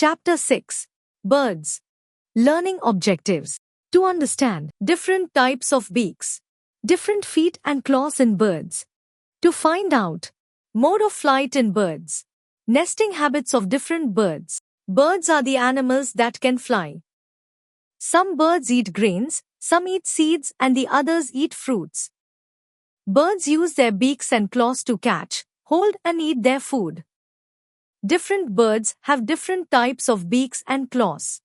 Chapter 6. Birds. Learning objectives. To understand different types of beaks, different feet and claws in birds. To find out mode of flight in birds, nesting habits of different birds. Birds are the animals that can fly. Some birds eat grains, some eat seeds, and the others eat fruits. Birds use their beaks and claws to catch, hold, and eat their food. Different birds have different types of beaks and claws.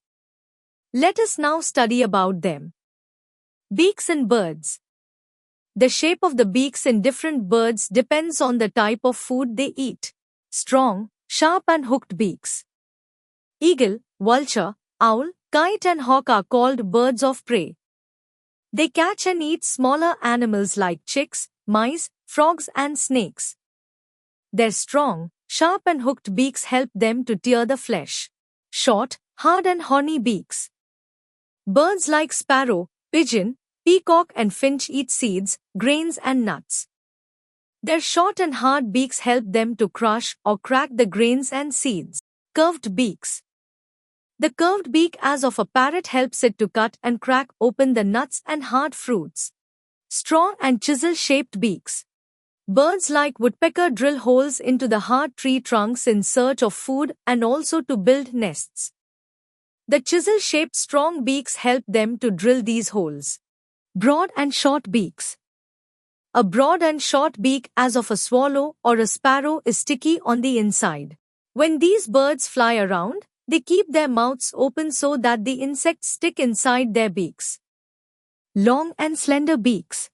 Let us now study about them. Beaks in birds. The shape of the beaks in different birds depends on the type of food they eat. Strong, sharp and hooked beaks. Eagle, vulture, owl, kite and hawk are called birds of prey. They catch and eat smaller animals like chicks, mice, frogs and snakes. Their strong, sharp and hooked beaks help them to tear the flesh. Short, hard and horny beaks. Birds like sparrow, pigeon, peacock and finch eat seeds, grains and nuts. Their short and hard beaks help them to crush or crack the grains and seeds. Curved beaks. The curved beak as of a parrot helps it to cut and crack open the nuts and hard fruits. Strong and chisel-shaped beaks. Birds like woodpecker drill holes into the hard tree trunks in search of food and also to build nests. The chisel-shaped strong beaks help them to drill these holes. Broad and short beaks. A broad and short beak as of a swallow or a sparrow is sticky on the inside. When these birds fly around, they keep their mouths open so that the insects stick inside their beaks. Long and slender beaks.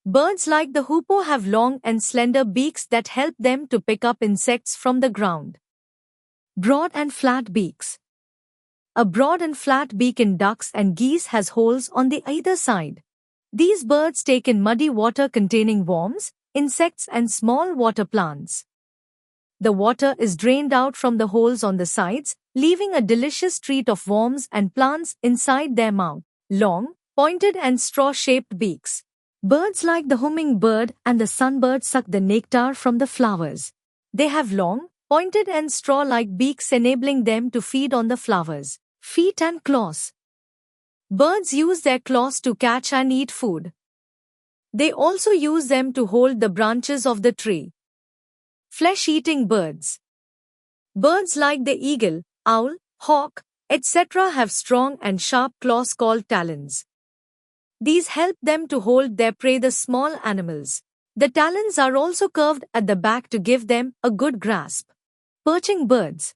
Birds like the hoopoe have long and slender beaks that help them to pick up insects from the ground. Broad and flat beaks. A broad and flat beak in ducks and geese has holes on the either side. These birds take in muddy water containing worms, insects and small water plants. The water is drained out from the holes on the sides, leaving a delicious treat of worms and plants inside their mouth. Long, pointed and straw-shaped beaks. Birds like the hummingbird and the sunbird suck the nectar from the flowers. They have long, pointed and straw-like beaks enabling them to feed on the flowers. Feet and claws. Birds use their claws to catch and eat food. They also use them to hold the branches of the tree. Flesh-eating birds. Birds like the eagle, owl, hawk, etc. have strong and sharp claws called talons. These help them to hold their prey, the small animals. The talons are also curved at the back to give them a good grasp. Perching birds.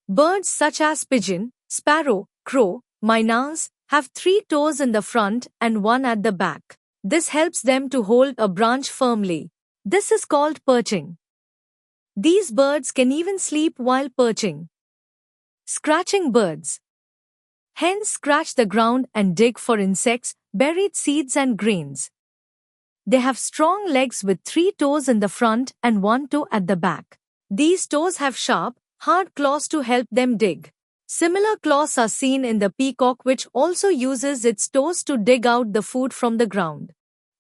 Birds such as pigeon, sparrow, crow, mynahs have 3 toes in the front and 1 at the back. This helps them to hold a branch firmly. This is called perching. These birds can even sleep while perching. Scratching birds. Hens scratch the ground and dig for insects, buried seeds and grains. They have strong legs with 3 toes in the front and 1 toe at the back. These toes have sharp, hard claws to help them dig. Similar claws are seen in the peacock, which also uses its toes to dig out the food from the ground.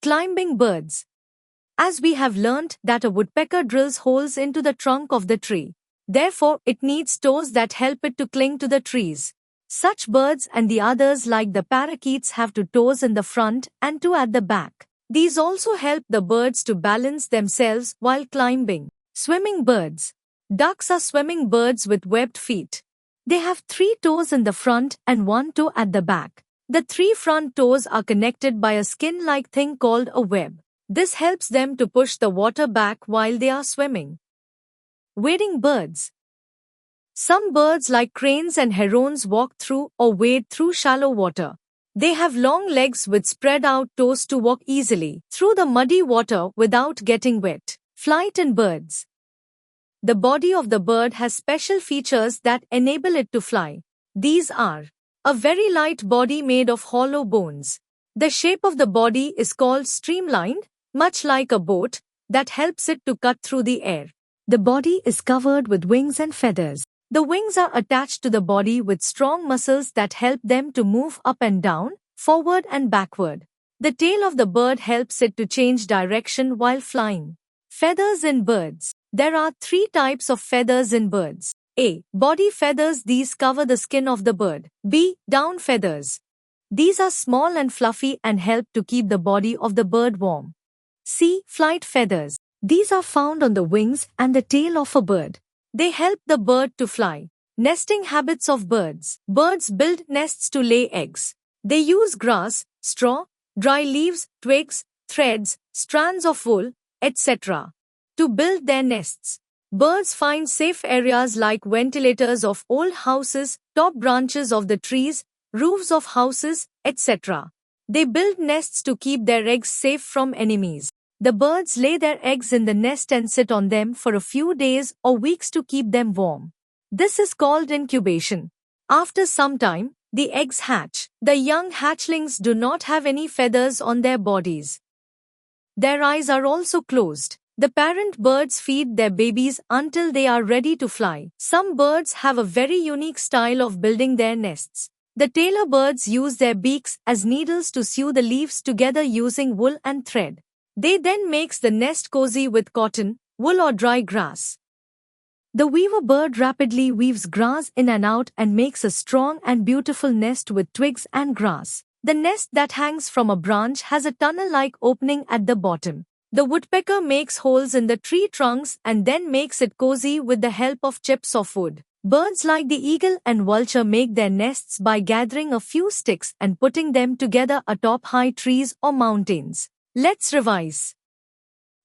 Climbing birds. As we have learnt that a woodpecker drills holes into the trunk of the tree. Therefore, it needs toes that help it to cling to the trees. Such birds and the others like the parakeets have 2 toes in the front and 2 at the back. These also help the birds to balance themselves while climbing. Swimming birds. Ducks are swimming birds with webbed feet. They have 3 toes in the front and 1 toe at the back. The 3 front toes are connected by a skin-like thing called a web. This helps them to push the water back while they are swimming. Wading birds. Some birds like cranes and herons walk through or wade through shallow water. They have long legs with spread out toes to walk easily through the muddy water without getting wet. Flight in birds. The body of the bird has special features that enable it to fly. These are a very light body made of hollow bones. The shape of the body is called streamlined, much like a boat, that helps it to cut through the air. The body is covered with wings and feathers. The wings are attached to the body with strong muscles that help them to move up and down, forward and backward. The tail of the bird helps it to change direction while flying. Feathers in birds. There are 3 types of feathers in birds. A. Body feathers. These cover the skin of the bird. B. Down feathers. These are small and fluffy and help to keep the body of the bird warm. C. Flight feathers. These are found on the wings and the tail of a bird. They help the bird to fly. Nesting habits of birds. Birds build nests to lay eggs. They use grass, straw, dry leaves, twigs, threads, strands of wool, etc. to build their nests. Birds find safe areas like ventilators of old houses, top branches of the trees, roofs of houses, etc. They build nests to keep their eggs safe from enemies. The birds lay their eggs in the nest and sit on them for a few days or weeks to keep them warm. This is called incubation. After some time, the eggs hatch. The young hatchlings do not have any feathers on their bodies. Their eyes are also closed. The parent birds feed their babies until they are ready to fly. Some birds have a very unique style of building their nests. The tailor birds use their beaks as needles to sew the leaves together using wool and thread. They then makes the nest cozy with cotton, wool or dry grass. The weaver bird rapidly weaves grass in and out and makes a strong and beautiful nest with twigs and grass. The nest that hangs from a branch has a tunnel-like opening at the bottom. The woodpecker makes holes in the tree trunks and then makes it cozy with the help of chips of wood. Birds like the eagle and vulture make their nests by gathering a few sticks and putting them together atop high trees or mountains. Let's revise.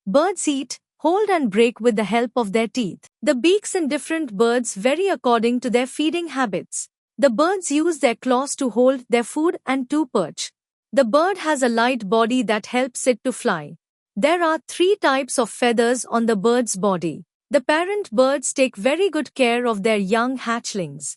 Birds eat, hold and break with the help of their teeth. The beaks in different birds vary according to their feeding habits. The birds use their claws to hold their food and to perch. The bird has a light body that helps it to fly. There are 3 types of feathers on the bird's body. The parent birds take very good care of their young hatchlings.